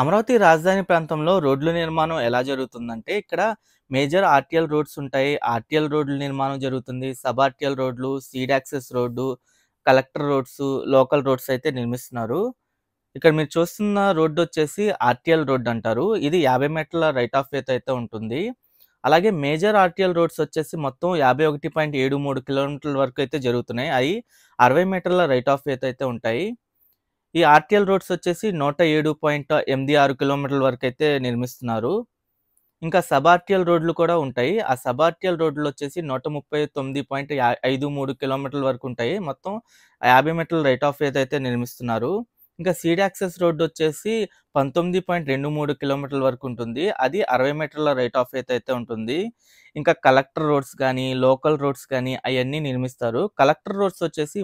అమరావతి రాజధాని ప్రాంతంలో రోడ్ల నిర్మాణం ఎలా జరుగుతుందంటే, ఇక్కడ మేజర్ ఆర్టీఎల్ రోడ్స్ ఉంటాయి. ఆర్టీఎల్ రోడ్ల నిర్మాణం జరుగుతుంది. సబ్ ఆర్టీఎల్ రోడ్లు, seed access road, collector roads, local roads అయితే నిర్మిస్తున్నారు. ఇక్కడ మీరు చూస్తున్న రోడ్డొచ్చేసి ఆర్టీఎల్ రోడ్ అంటారు. ఇది 50 మీటర్ల రైట్ ఆఫ్ వేతో అయితే ఉంటుంది. అలాగే మేజర్ ఆర్టీఎల్ రోడ్స్ వచ్చేసి మొత్తం 51.73 కిలోమీటర్ల వరకు అయితే జరుగుతున్నాయి. అయి 60 మీటర్ల రైట్ ఆఫ్ వేతో అయితే ఉంటాయి. ఈ ఆర్టీఎల్ రోడ్స్ వచ్చేసి 107.86 కిలోమీటర్ల వరకైతే నిర్మిస్తున్నారు. ఇంకా సబ్ ఆర్టీఎల్ రోడ్లు కూడా ఉంటాయి. ఆ సబ్ ఆర్టీఎల్ రోడ్లు వచ్చేసి 139.53 కిలోమీటర్ల వరకు ఉంటాయి. మొత్తం 50 మీటర్ల రైట్ ఆఫ్ వే అయితే నిర్మిస్తున్నారు. ఇంకా సీడ్ యాక్సెస్ రోడ్ వచ్చేసి 19.23 కిలోమీటర్ల వరకు ఉంటుంది. అది 60 మీటర్ల రైట్ ఆఫ్ వే అయితే ఉంటుంది. ఇంకా కలెక్టర్ రోడ్స్ గానీ, లోకల్ రోడ్స్ గానీ అయన్నీ నిర్మిస్తారు. కలెక్టర్ రోడ్స్ వచ్చేసి